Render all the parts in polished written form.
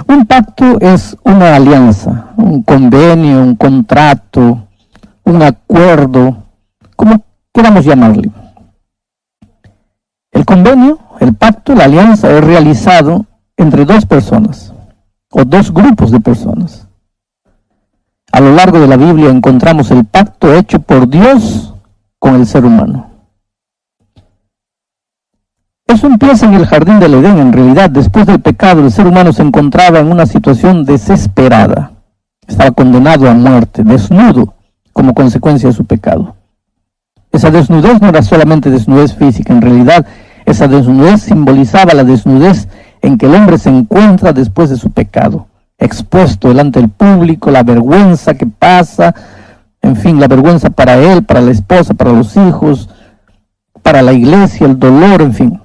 Un pacto es una alianza, un convenio, un contrato, un acuerdo, como queramos llamarle. El convenio, el pacto, la alianza es realizado entre dos personas o dos grupos de personas. A lo largo de la Biblia encontramos el pacto hecho por Dios con el ser humano. Eso empieza en el jardín del Edén. En realidad, después del pecado, el ser humano se encontraba en una situación desesperada. Estaba condenado a muerte, desnudo, como consecuencia de su pecado. Esa desnudez no era solamente desnudez física. En realidad, esa desnudez simbolizaba la desnudez en que el hombre se encuentra después de su pecado, expuesto delante del público, la vergüenza que pasa, en fin, la vergüenza para él, para la esposa, para los hijos, para la iglesia, el dolor, en fin.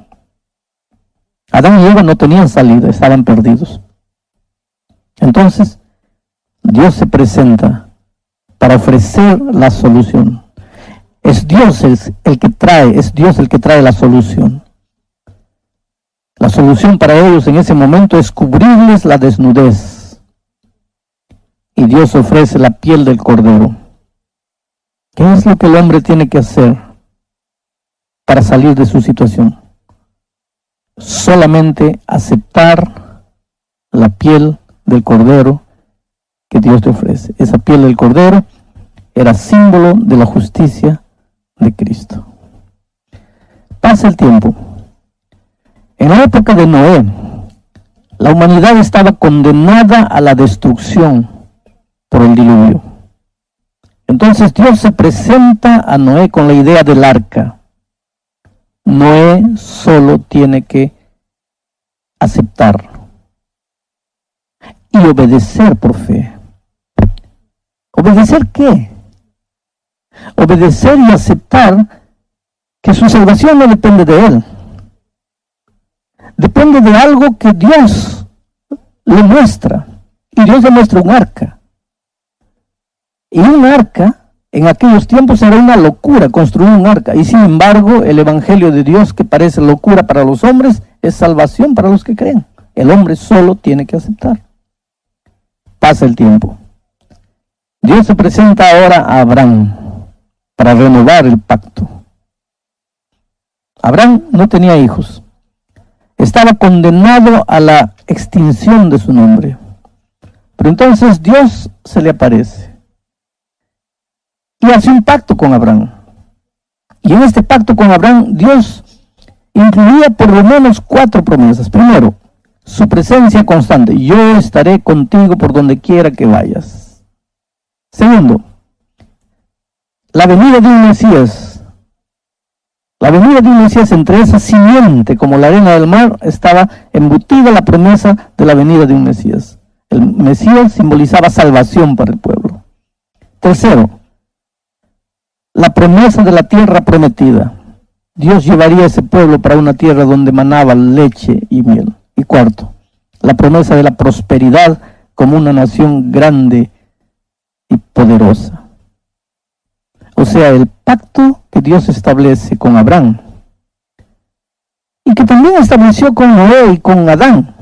Adán y Eva no tenían salida, estaban perdidos. Entonces, Dios se presenta para ofrecer la solución. Es Dios el que trae la solución. La solución para ellos en ese momento es cubrirles la desnudez. Y Dios ofrece la piel del cordero. ¿Qué es lo que el hombre tiene que hacer para salir de su situación? Solamente aceptar la piel del cordero que Dios te ofrece. Esa piel del cordero era símbolo de la justicia de Cristo. Pasa el tiempo. En la época de Noé, la humanidad estaba condenada a la destrucción por el diluvio. Entonces Dios se presenta a Noé con la idea del arca. Noé solo tiene que aceptar y obedecer por fe. ¿Obedecer qué? Obedecer y aceptar que su salvación no depende de él. Depende de algo que Dios le muestra. Y Dios le muestra un arca. Y un arca, en aquellos tiempos era una locura construir un arca. Y sin embargo, el evangelio de Dios, que parece locura para los hombres, es salvación para los que creen. El hombre solo tiene que aceptar. Pasa el tiempo. Dios se presenta ahora a Abraham para renovar el pacto. Abraham no tenía hijos. Estaba condenado a la extinción de su nombre. Pero entonces Dios se le aparece y hace un pacto con Abraham. Y en este pacto con Abraham, Dios incluía por lo menos 4 promesas. Primero, su presencia constante. Yo estaré contigo por donde quiera que vayas. Segundo, la venida de un Mesías. La venida de un Mesías, entre esa simiente como la arena del mar, estaba embutida la promesa de la venida de un Mesías. El Mesías simbolizaba salvación para el pueblo. Tercero, la promesa de la tierra prometida. Dios llevaría a ese pueblo para una tierra donde manaba leche y miel. Y cuarto, la promesa de la prosperidad como una nación grande y poderosa. O sea, el pacto que Dios establece con Abraham y que también estableció con Noé y con Adán,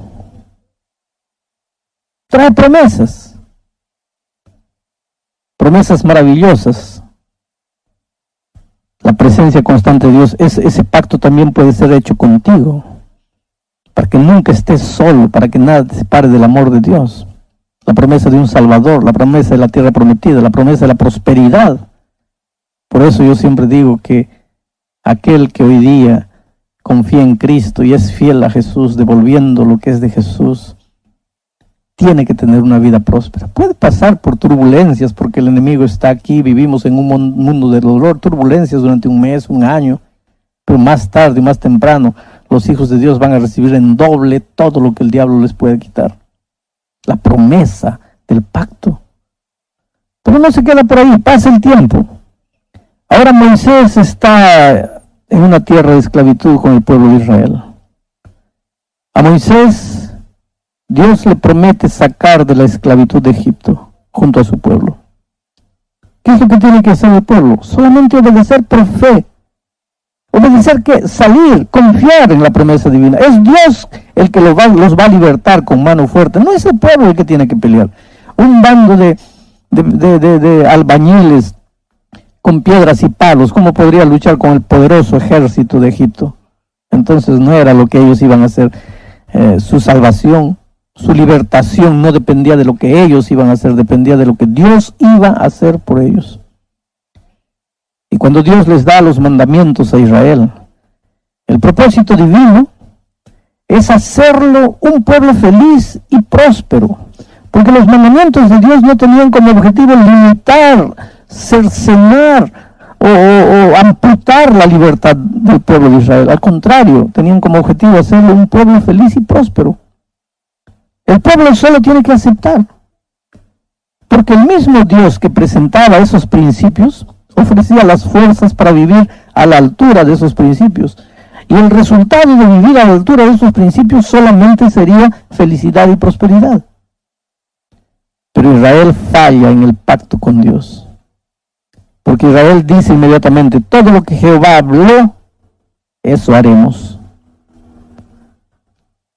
trae promesas maravillosas. La presencia constante de Dios, ese pacto también puede ser hecho contigo, para que nunca estés solo, para que nada te separe del amor de Dios. La promesa de un Salvador, la promesa de la tierra prometida, la promesa de la prosperidad. Por eso yo siempre digo que aquel que hoy día confía en Cristo y es fiel a Jesús, devolviendo lo que es de Jesús, tiene que tener una vida próspera. Puede pasar por turbulencias porque el enemigo está aquí, vivimos en un mundo de dolor, turbulencias durante un mes, un año, pero más tarde y más temprano los hijos de Dios van a recibir en doble todo lo que el diablo les puede quitar. La promesa del pacto. Pero no se queda por ahí, pasa el tiempo. Ahora Moisés está en una tierra de esclavitud con el pueblo de Israel. A Moisés Dios le promete sacar de la esclavitud de Egipto junto a su pueblo. ¿Qué es lo que tiene que hacer el pueblo? Solamente obedecer por fe. ¿Obedecer qué? Salir, confiar en la promesa divina. Es Dios el que los va a libertar con mano fuerte. No es el pueblo el que tiene que pelear. Un bando de albañiles con piedras y palos, ¿cómo podría luchar con el poderoso ejército de Egipto? Entonces no era lo que ellos iban a hacer. Su salvación, su libertación no dependía de lo que ellos iban a hacer, dependía de lo que Dios iba a hacer por ellos. Y cuando Dios les da los mandamientos a Israel, el propósito divino es hacerlo un pueblo feliz y próspero, porque los mandamientos de Dios no tenían como objetivo limitar, cercenar o amputar la libertad del pueblo de Israel. Al contrario, tenían como objetivo hacerlo un pueblo feliz y próspero. El pueblo solo tiene que aceptar, porque el mismo Dios que presentaba esos principios ofrecía las fuerzas para vivir a la altura de esos principios. Y el resultado de vivir a la altura de esos principios solamente sería felicidad y prosperidad. Pero Israel falla en el pacto con Dios. Porque Israel dice inmediatamente, todo lo que Jehová habló, eso haremos.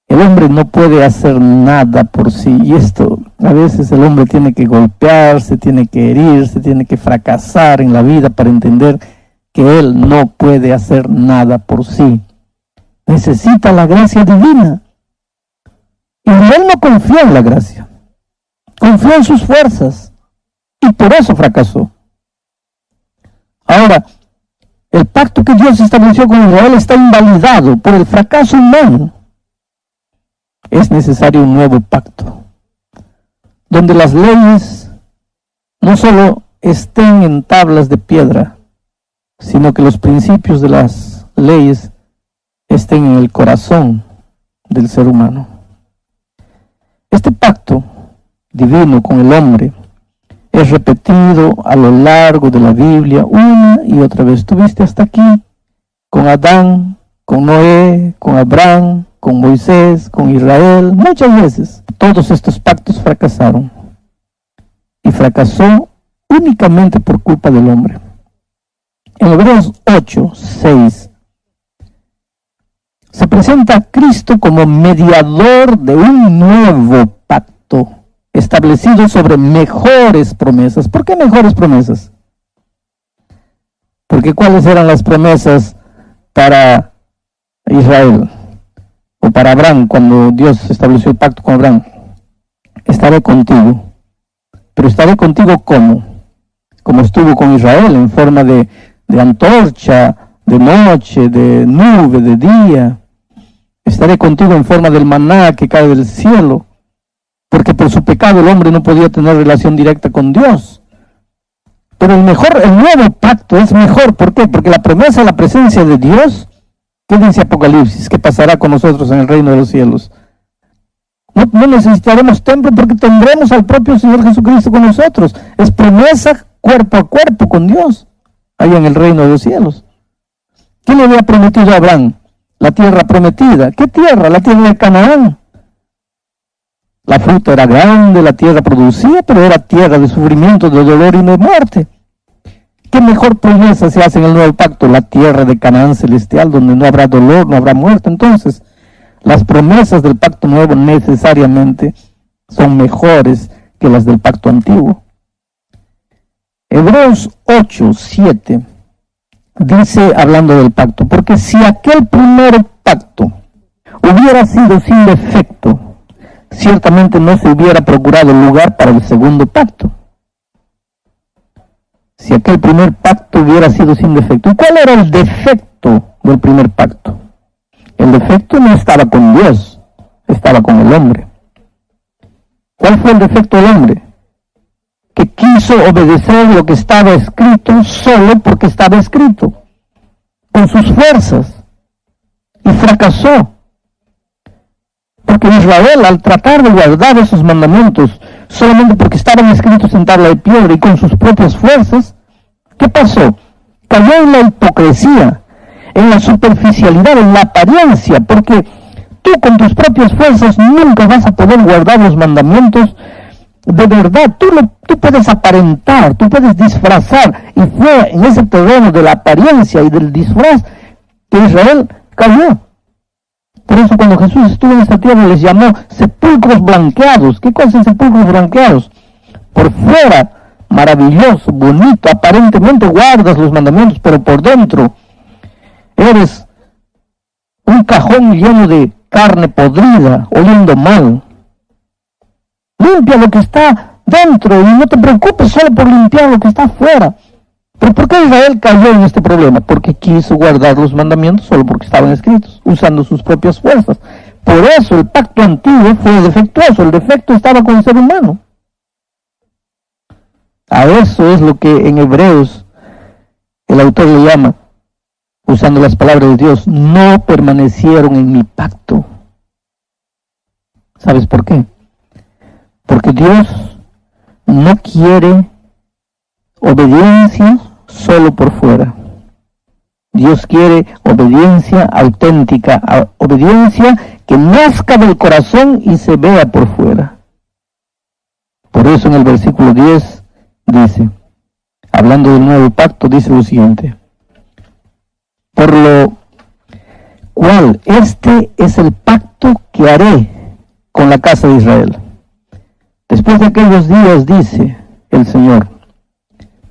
El hombre no puede hacer nada por sí. Y esto, a veces el hombre tiene que golpearse, tiene que herirse, tiene que fracasar en la vida para entender que él no puede hacer nada por sí. Necesita la gracia divina. Y él no confió en la gracia. Confió en sus fuerzas. Y por eso fracasó. Ahora, el pacto que Dios estableció con Israel está invalidado por el fracaso humano. Es necesario un nuevo pacto, donde las leyes no solo estén en tablas de piedra, sino que los principios de las leyes estén en el corazón del ser humano. Este pacto divino con el hombre es repetido a lo largo de la Biblia una y otra vez. Tuviste hasta aquí con Adán, con Noé, con Abraham, con Moisés, con Israel, muchas veces. Todos estos pactos fracasaron. Y fracasó únicamente por culpa del hombre. En Hebreos 8:6 se presenta a Cristo como mediador de un nuevo pacto establecido sobre mejores promesas. ¿Por qué mejores promesas? Porque ¿cuáles eran las promesas para Israel? O para Abraham, cuando Dios estableció el pacto con Abraham. Estaré contigo. Pero estaré contigo ¿cómo? Como estuvo con Israel, en forma de antorcha, de noche, de nube, de día. Estaré contigo en forma del maná que cae del cielo. Porque por su pecado el hombre no podía tener relación directa con Dios. Pero el nuevo pacto es mejor. ¿Por qué? Porque la promesa de la presencia de Dios, ¿qué dice Apocalipsis? ¿Qué pasará con nosotros en el reino de los cielos? No necesitaremos templo porque tendremos al propio Señor Jesucristo con nosotros. Es promesa cuerpo a cuerpo con Dios, allá en el reino de los cielos. ¿Qué le había prometido a Abraham? La tierra prometida. ¿Qué tierra? La tierra de Canaán. La fruta era grande, la tierra producía, pero era tierra de sufrimiento, de dolor y de muerte. ¿Qué mejor promesa se hace en el nuevo pacto? La tierra de Canaán celestial, donde no habrá dolor, no habrá muerte. Entonces, las promesas del pacto nuevo necesariamente son mejores que las del pacto antiguo. Hebreos 8:7 dice, hablando del pacto, porque si aquel primer pacto hubiera sido sin defecto, ciertamente no se hubiera procurado lugar para el segundo pacto. Si aquel primer pacto hubiera sido sin defecto. ¿Y cuál era el defecto del primer pacto? El defecto no estaba con Dios, estaba con el hombre. ¿Cuál fue el defecto del hombre? Que quiso obedecer lo que estaba escrito solo porque estaba escrito, con sus fuerzas, y fracasó. Porque Israel, al tratar de guardar esos mandamientos solamente porque estaban escritos en tabla de piedra y con sus propias fuerzas, ¿qué pasó? Cayó en la hipocresía, en la superficialidad, en la apariencia, porque tú con tus propias fuerzas nunca vas a poder guardar los mandamientos de verdad. Tú puedes aparentar, tú puedes disfrazar, y fue en ese terreno de la apariencia y del disfraz que Israel cayó. Por eso cuando Jesús estuvo en esta tierra les llamó sepulcros blanqueados. ¿Qué cosa es sepulcros blanqueados? Por fuera, maravilloso, bonito, aparentemente guardas los mandamientos, pero por dentro eres un cajón lleno de carne podrida, oliendo mal. Limpia lo que está dentro y no te preocupes solo por limpiar lo que está afuera. ¿Pero por qué Israel cayó en este problema? Porque quiso guardar los mandamientos solo porque estaban escritos, usando sus propias fuerzas. Por eso el pacto antiguo fue defectuoso, el defecto estaba con el ser humano. A eso es lo que en Hebreos el autor le llama, usando las palabras de Dios, no permanecieron en mi pacto. ¿Sabes por qué? Porque Dios no quiere obediencia solo por fuera. Dios quiere obediencia auténtica, obediencia que nazca del corazón y se vea por fuera. Por eso en el versículo 10 dice, hablando del nuevo pacto, dice lo siguiente: por lo cual este es el pacto que haré con la casa de Israel. Después de aquellos días, dice el Señor,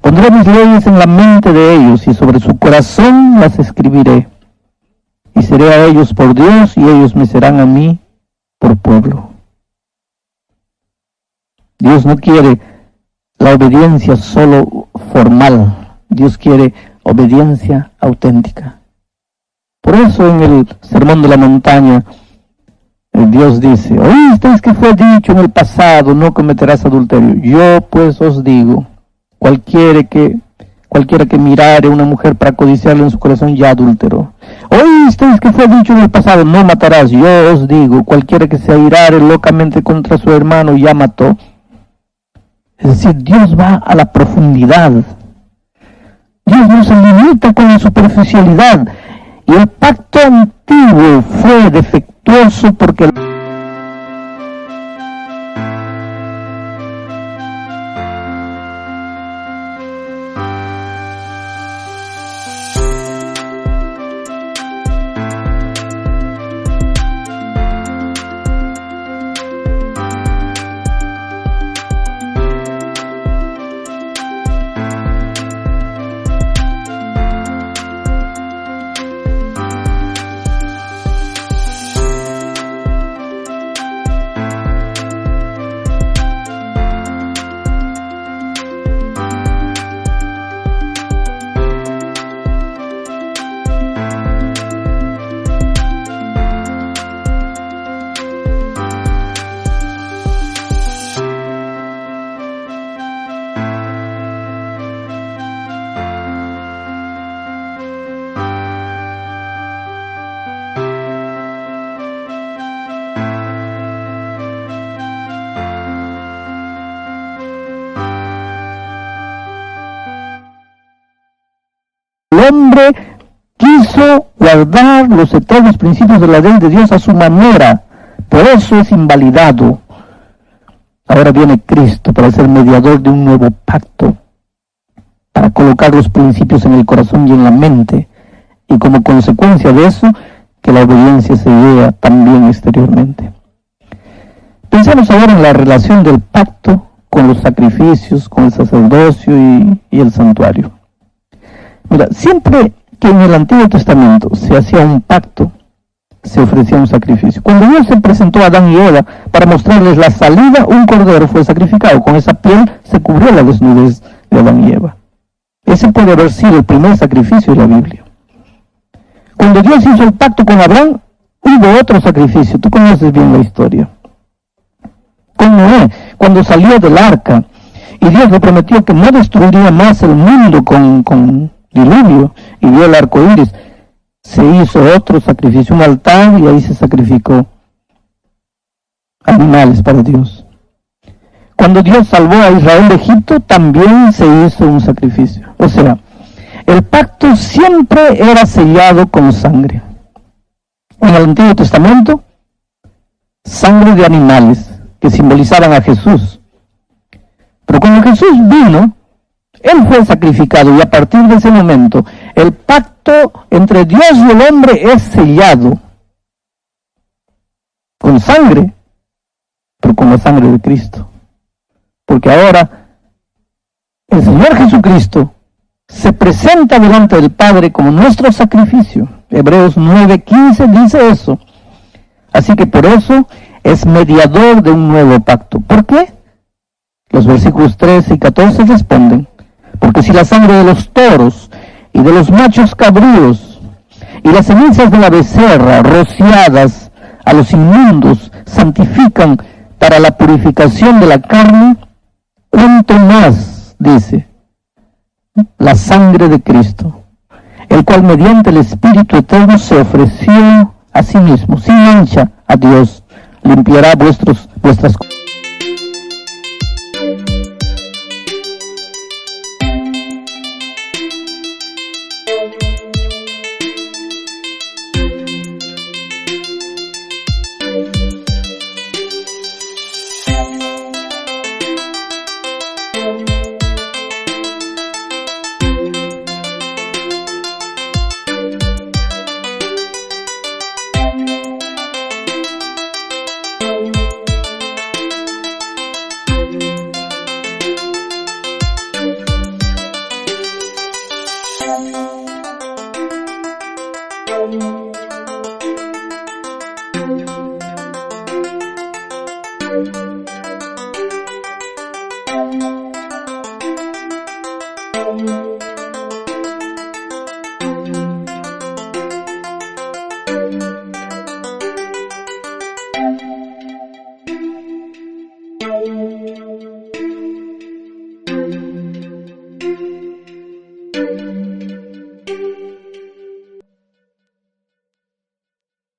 pondré mis leyes en la mente de ellos y sobre su corazón las escribiré. Y seré a ellos por Dios y ellos me serán a mí por pueblo. Dios no quiere la obediencia solo formal. Dios quiere obediencia auténtica. Por eso en el Sermón de la Montaña, Dios dice, oísteis que fue dicho en el pasado, no cometerás adulterio. Yo pues os digo, cualquiera que mirare a una mujer para codiciarla en su corazón ya adulteró. Oísteis que fue dicho en el pasado, no matarás. Yo os digo, cualquiera que se airare locamente contra su hermano ya mató. Es decir, Dios va a la profundidad. Dios no se limita con la superficialidad. Y el pacto antiguo fue defectuoso porque el hombre quiso guardar los eternos principios de la ley de Dios a su manera, por eso es invalidado. Ahora viene Cristo para ser mediador de un nuevo pacto, para colocar los principios en el corazón y en la mente, y como consecuencia de eso, que la obediencia se vea también exteriormente. Pensemos ahora en la relación del pacto con los sacrificios, con el sacerdocio y el santuario. Mira, siempre que en el Antiguo Testamento se hacía un pacto, se ofrecía un sacrificio. Cuando Dios se presentó a Adán y Eva para mostrarles la salida, un cordero fue sacrificado. Con esa piel se cubrió la desnudez de Adán y Eva. Ese puede haber sido el primer sacrificio de la Biblia. Cuando Dios hizo el pacto con Abraham, hubo otro sacrificio. Tú conoces bien la historia. Con Noé, cuando salió del arca, y Dios le prometió que no destruiría más el mundo con diluvio, y vio el arco iris, se hizo otro sacrificio, un altar, y ahí se sacrificó animales para Dios. Cuando Dios salvó a Israel de Egipto, también se hizo un sacrificio. O sea, el pacto siempre era sellado con sangre. En el Antiguo Testamento, sangre de animales que simbolizaban a Jesús. Pero cuando Jesús vino, Él fue sacrificado, y a partir de ese momento, el pacto entre Dios y el hombre es sellado. con sangre, pero con la sangre de Cristo. Porque ahora el Señor Jesucristo se presenta delante del Padre como nuestro sacrificio. Hebreos 9:15 dice eso. Así que por eso es mediador de un nuevo pacto. ¿Por qué? Los versículos 13 y 14 responden: porque si la sangre de los toros y de los machos cabríos y las cenizas de la becerra rociadas a los inmundos santifican para la purificación de la carne, cuanto más, dice, la sangre de Cristo, el cual mediante el Espíritu Eterno se ofreció a sí mismo, sin mancha, a Dios, limpiará vuestras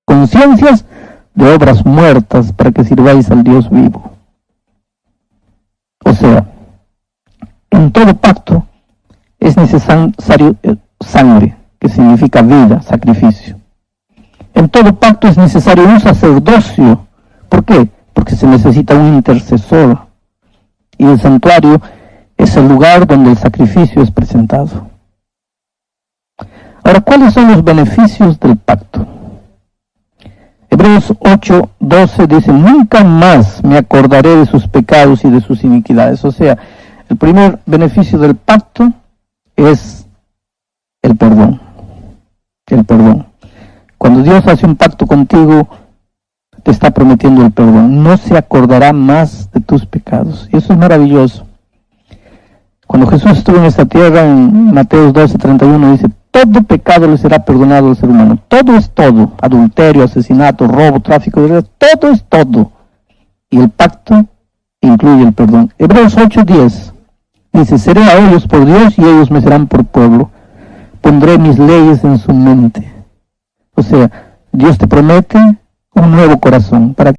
conciencias de obras muertas para que sirváis al Dios vivo. O sea, en todo pacto es necesario sangre, que significa vida, sacrificio. En todo pacto es necesario un sacerdocio. ¿Por qué? Porque se necesita un intercesor. Y el santuario es el lugar donde el sacrificio es presentado. Ahora, ¿cuáles son los beneficios del pacto? Hebreos 8:12 dice: nunca más me acordaré de sus pecados y de sus iniquidades. O sea, el primer beneficio del pacto es el perdón. El perdón. Cuando Dios hace un pacto contigo, te está prometiendo el perdón. No se acordará más de tus pecados. Y eso es maravilloso. Cuando Jesús estuvo en esta tierra, en Mateo 12:31, dice: todo pecado le será perdonado al ser humano. Todo es todo. Adulterio, asesinato, robo, tráfico de drogas, todo es todo. Y el pacto incluye el perdón. Hebreos 8:10 dice: seré a ellos por Dios y ellos me serán por pueblo. Pondré mis leyes en su mente. O sea, Dios te promete un nuevo corazón para